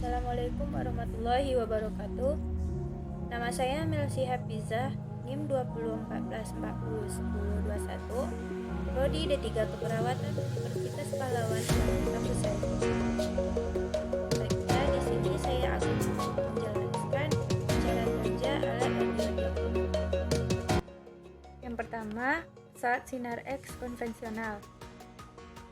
Assalamualaikum warahmatullahi wabarakatuh. Nama saya Melsi Hafizah, NIM 2014401021, Prodi D3 Keperawatan Universitas Pahlawan Kampus saya. Baiknya di sini saya akan menjelaskan cara kerja alat radiotelepon. Yang pertama, pesawat sinar X konvensional.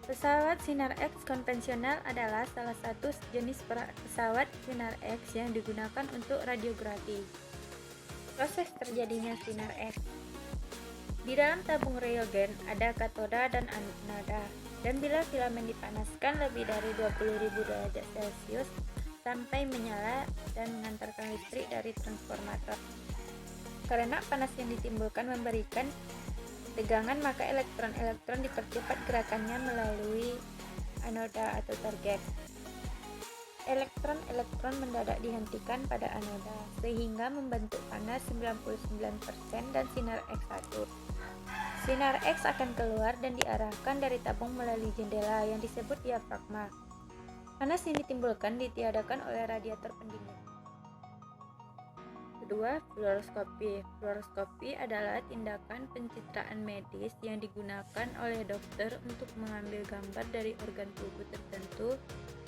Pesawat sinar X konvensional adalah salah satu jenis pesawat sinar X yang digunakan untuk radiografi. Proses terjadinya sinar X. Di dalam tabung reagen ada katoda dan anoda, dan bila filamen dipanaskan lebih dari 20.000 derajat Celcius sampai menyala dan mengantarkan listrik dari transformator. Karena panas yang ditimbulkan memberikan tegangan, maka elektron-elektron dipercepat gerakannya melalui anoda atau target. Elektron-elektron mendadak dihentikan pada anoda sehingga membentuk panas 99% dan sinar X1. Sinar X akan keluar dan diarahkan dari tabung melalui jendela yang disebut diafragma. Panas yang ditimbulkan ditiadakan oleh radiator pendingin. Kedua, fluoroskopi. Fluoroskopi adalah tindakan pencitraan medis yang digunakan oleh dokter untuk mengambil gambar dari organ tubuh tertentu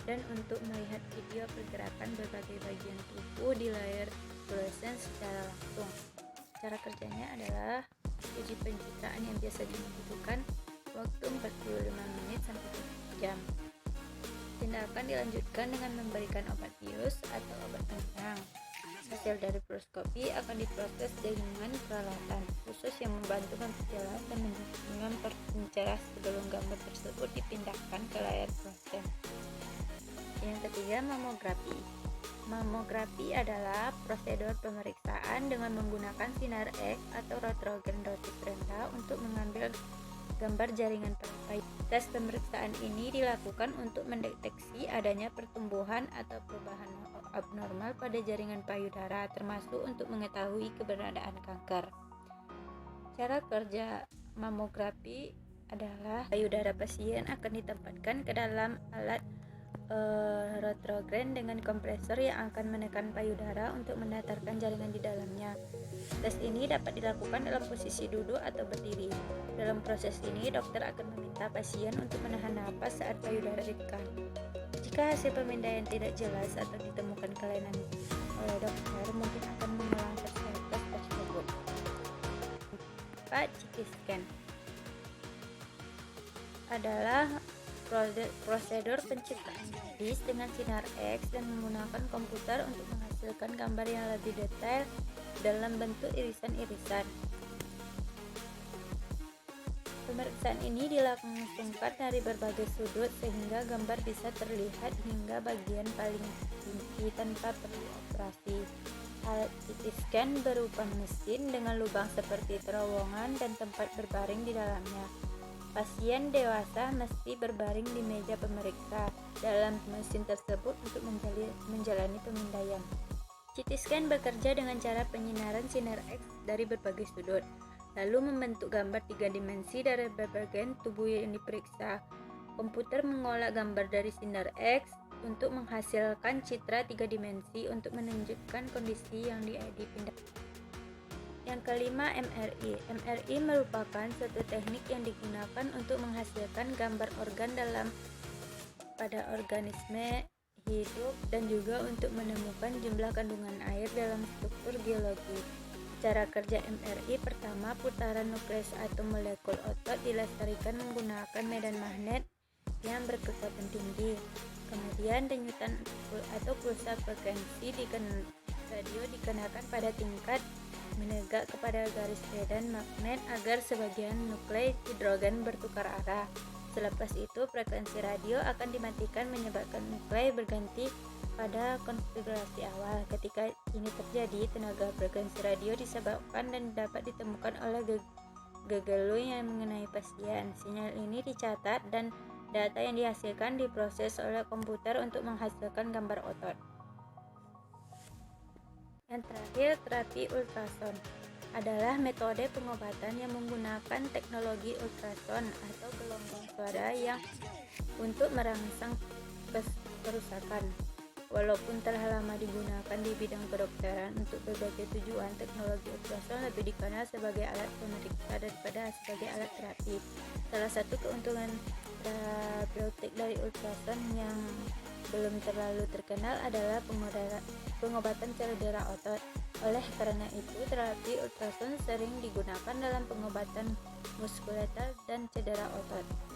dan untuk melihat video pergerakan berbagai bagian tubuh di layar fluoresen secara langsung. Cara kerjanya adalah uji pencitraan yang biasanya membutuhkan waktu 45 menit sampai 1 jam. Tindakan dilanjutkan dengan memberikan obat bius atau obat penyerang. Hasil dari fluoroskopi akan diproses dengan peralatan khusus yang membantu memperjelas dan mempercerah sebelum gambar tersebut dipindahkan ke layar fluoresen. Yang ketiga, mamografi. Mamografi adalah prosedur pemeriksaan dengan menggunakan sinar X atau retrogen dosis rendah untuk mengambil gambar jaringan payudara. Tes pemeriksaan ini dilakukan untuk mendeteksi adanya pertumbuhan atau perubahan abnormal pada jaringan payudara, termasuk untuk mengetahui keberadaan kanker. Cara kerja mamografi adalah payudara pasien akan ditempatkan ke dalam alat retrogen dengan kompresor yang akan menekan payudara untuk mendatarkan jaringan di dalamnya. Tes ini dapat dilakukan dalam posisi duduk atau berdiri. Dalam proses ini, dokter akan meminta pasien untuk menahan napas saat payudara ditekan. Jika hasil pemindaian tidak jelas atau ditemukan kelainan oleh dokter, mungkin akan mengulang tes tersebut. 4. CT scan adalah prosedur pencitraan medis dengan sinar X dan menggunakan komputer untuk menghasilkan gambar yang lebih detail dalam bentuk irisan-irisan. Pemeriksaan ini dilangsungkan dari berbagai sudut sehingga gambar bisa terlihat hingga bagian paling inti tanpa perlu operasi. Alat CT scan berupa mesin dengan lubang seperti terowongan dan tempat berbaring di dalamnya. Pasien dewasa mesti berbaring di meja pemeriksa dalam mesin tersebut untuk menjalani pemindaian. CT scan bekerja dengan cara penyinaran sinar X dari berbagai sudut, lalu membentuk gambar 3 dimensi dari bagian tubuh yang diperiksa. Komputer mengolah gambar dari sinar X untuk menghasilkan citra 3 dimensi untuk menunjukkan kondisi yang dipindahkan. Yang kelima, MRI. MRI merupakan suatu teknik yang digunakan untuk menghasilkan gambar organ pada organisme hidup dan juga untuk menemukan jumlah kandungan air dalam struktur geologi. Cara kerja MRI: pertama, putaran nukleus atau molekul otot dilestarikan menggunakan medan magnet yang berkekuatan tinggi. Kemudian denyutan atau pulsa frekuensi radio dikenakan pada tingkat menegak kepada garis medan magnet agar sebagian nuklei hidrogen bertukar arah. Selepas itu, frekuensi radio akan dimatikan menyebabkan nuklei berganti pada konfigurasi awal. Ketika ini terjadi, tenaga frekuensi radio disebabkan dan dapat ditemukan oleh gegelu yang mengenai pasien. Sinyal ini dicatat dan data yang dihasilkan diproses oleh komputer untuk menghasilkan gambar otot. Yang terakhir, terapi ultrason adalah metode pengobatan yang menggunakan teknologi ultrason atau gelombang suara yang untuk merangsang kerusakan. Walaupun telah lama digunakan di bidang kedokteran untuk berbagai tujuan, teknologi ultrasound lebih dikenal sebagai alat pemeriksa daripada sebagai alat terapi. Salah satu keuntungan terapeutik dari ultrasound yang belum terlalu terkenal adalah pengobatan cedera otot. Oleh karena itu, terapi ultrasound sering digunakan dalam pengobatan muskuler dan cedera otot.